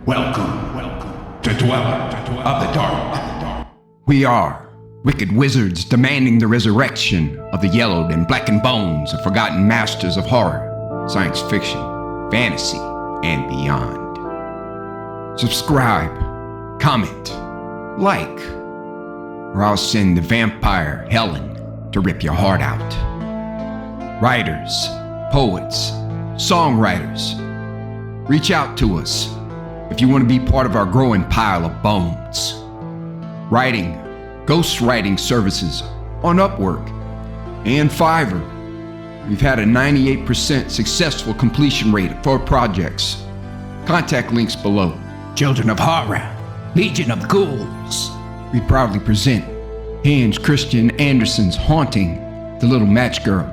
Welcome to Dweller of the Dark. We are wicked wizards demanding the resurrection of the yellowed and blackened bones of forgotten masters of horror, science fiction, fantasy, and beyond. Subscribe, comment, like, or I'll send the vampire Helen to rip your heart out. Writers, poets, songwriters, reach out to us if you want to be part of our growing pile of bones. Writing, ghostwriting services on Upwork and Fiverr. We've had a 98% successful completion rate for projects. Contact links below. Children of Horror, Legion of Ghouls. We proudly present Hans Christian Andersen's Haunting the Little Match Girl,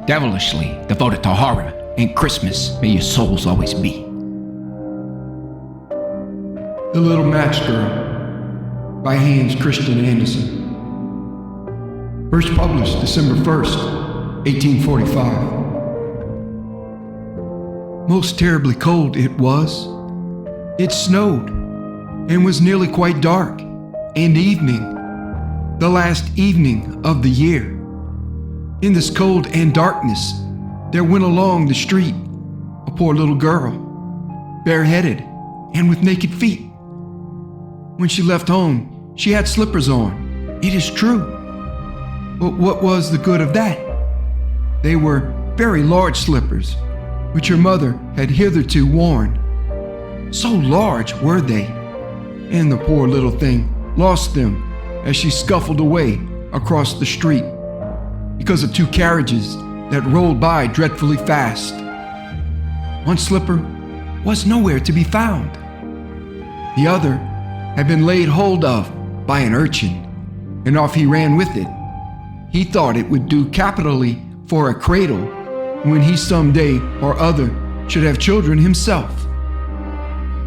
devilishly devoted to horror and Christmas may your souls always be. The Little Match Girl by Hans Christian Andersen. First published December 1st, 1845. Most terribly cold it was. It snowed and was nearly quite dark, and evening, the last evening of the year. In this cold and darkness, there went along the street a poor little girl, bareheaded and with naked feet. When she left home, she had slippers on, it is true. But what was the good of that? They were very large slippers, which her mother had hitherto worn. So large were they, and the poor little thing lost them as she scuffled away across the street because of two carriages that rolled by dreadfully fast. One slipper was nowhere to be found. The other had been laid hold of by an urchin, and off he ran with it. He thought it would do capitally for a cradle when he someday or other should have children himself.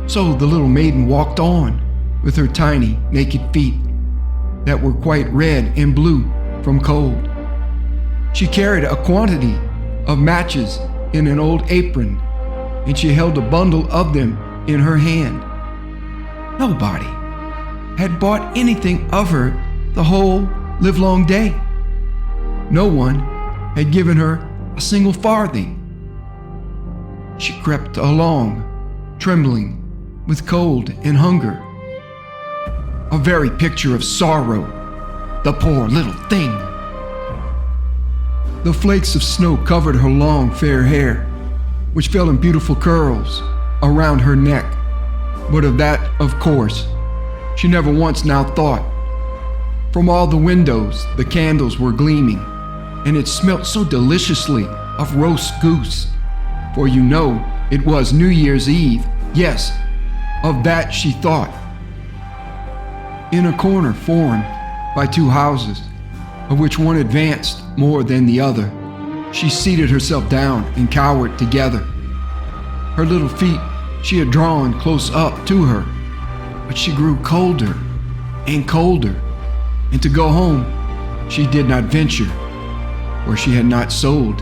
So the little maiden walked on with her tiny naked feet that were quite red and blue from cold. She carried a quantity of matches in an old apron, and she held a bundle of them in her hand. Nobody had bought anything of her the whole livelong day. No one had given her a single farthing. She crept along, trembling with cold and hunger. A very picture of sorrow, the poor little thing. The flakes of snow covered her long fair hair, which fell in beautiful curls around her neck. But of that, of course, she never once now thought. From all the windows, the candles were gleaming, and it smelt so deliciously of roast goose. For you know, it was New Year's Eve. Yes, of that she thought. In a corner formed by two houses, of which one advanced more than the other, she seated herself down and cowered together. Her little feet she had drawn close up to her, but she grew colder and colder, and to go home she did not venture, for she had not sold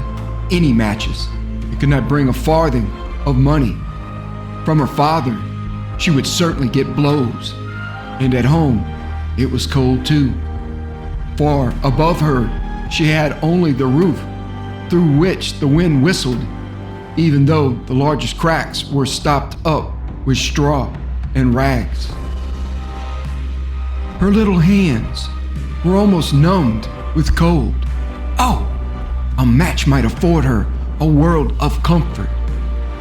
any matches and could not bring a farthing of money. From her father she would certainly get blows, and at home it was cold too. For above her she had only the roof through which the wind whistled, even though the largest cracks were stopped up with straw and rags. Her little hands were almost numbed with cold. Oh, a match might afford her a world of comfort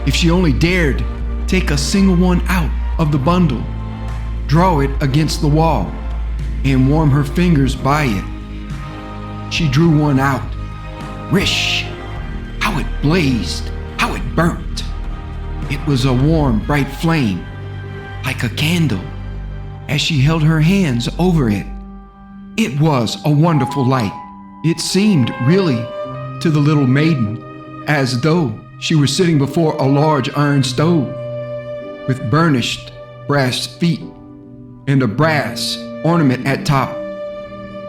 if she only dared take a single one out of the bundle, draw it against the wall, and warm her fingers by it. She drew one out. Rish! How it blazed! How it burnt! It was a warm, bright flame, like a candle, as she held her hands over it. It was a wonderful light. It seemed really to the little maiden as though she were sitting before a large iron stove with burnished brass feet and a brass ornament at top.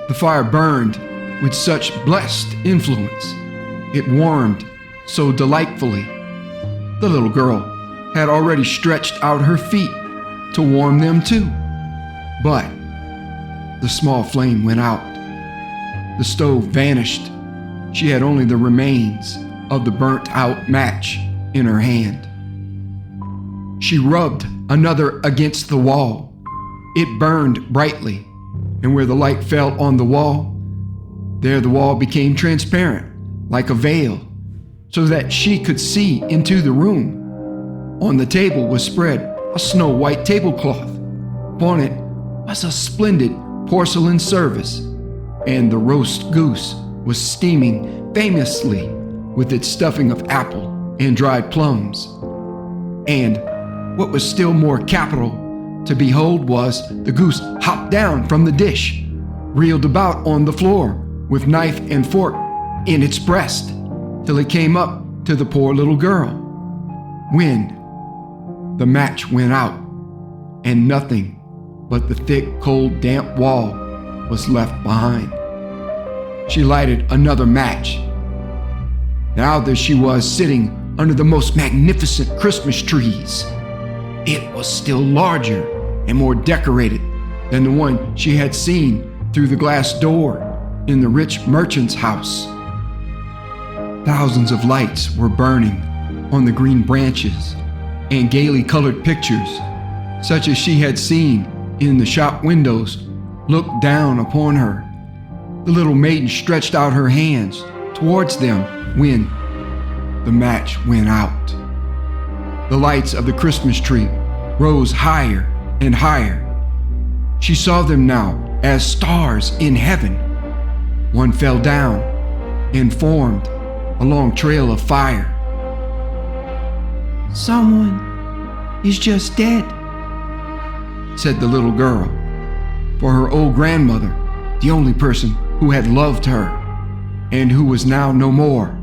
The fire burned with such blessed influence. It warmed so delightfully. The little girl had already stretched out her feet to warm them too. But the small flame went out. The stove vanished. She had only the remains of the burnt-out match in her hand. She rubbed another against the wall. It burned brightly, and where the light fell on the wall, there the wall became transparent, like a veil, so that she could see into the room. On the table was spread a snow-white tablecloth. Upon it was a splendid porcelain service, and the roast goose was steaming famously with its stuffing of apple and dried plums. And what was still more capital to behold was the goose hopped down from the dish, reeled about on the floor with knife and fork in its breast, till it came up to the poor little girl, when the match went out, and nothing but the thick, cold, damp wall was left behind. She lighted another match. Now there she was sitting under the most magnificent Christmas trees. It was still larger and more decorated than the one she had seen through the glass door in the rich merchant's house. Thousands of lights were burning on the green branches, and gaily colored pictures, such as she had seen in the shop windows, looked down upon her. The little maiden stretched out her hands towards them when the match went out. The lights of the Christmas tree rose higher and higher. She saw them now as stars in heaven. One fell down and formed a long trail of fire. "Someone is just dead," said the little girl, for her old grandmother, the only person who had loved her and who was now no more,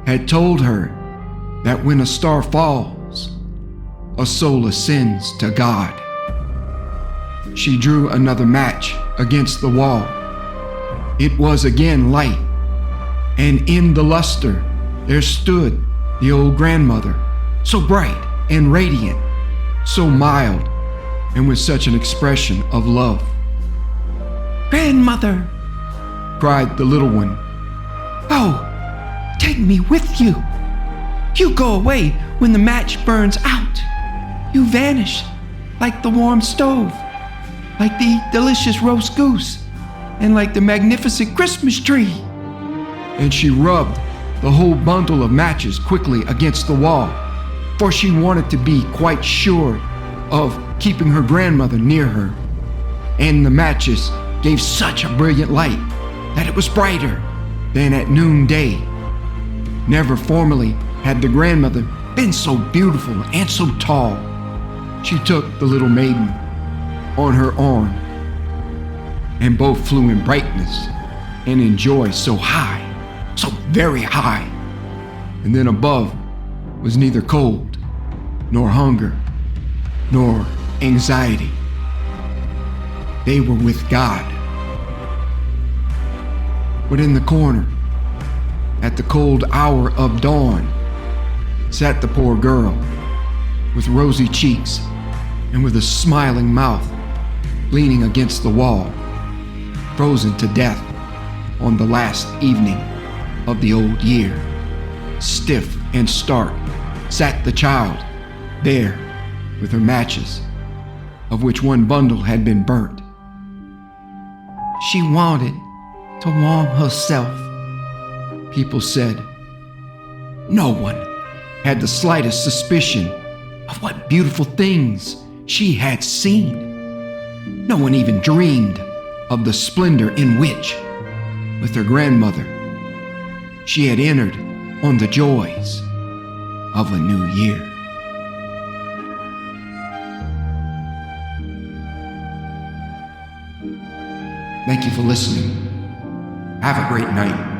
had told her that when a star falls, a soul ascends to God. She drew another match against the wall. It was again light, and in the luster there stood the old grandmother, so bright and radiant, so mild, and with such an expression of love. "Grandmother!" cried the little one. "Oh, take me with you. You go away when the match burns out. You vanish like the warm stove, like the delicious roast goose, and like the magnificent Christmas tree." And she rubbed the whole bundle of matches quickly against the wall, for she wanted to be quite sure of keeping her grandmother near her. And the matches gave such a brilliant light that it was brighter than at noonday. Never formerly had the grandmother been so beautiful and so tall. She took the little maiden on her arm, and both flew in brightness and in joy so high, so very high. And then above was neither cold, nor hunger, nor anxiety. They were with God. But in the corner, at the cold hour of dawn, sat the poor girl, with rosy cheeks and with a smiling mouth, leaning against the wall, frozen to death on the last evening of the old year. Stiff and stark sat the child there with her matches, of which one bundle had been burnt. She wanted to warm herself, people said. No one had the slightest suspicion of what beautiful things she had seen. No one even dreamed of the splendor in which, with her grandmother, she had entered on the joys of a new year. Thank you for listening. Have a great night.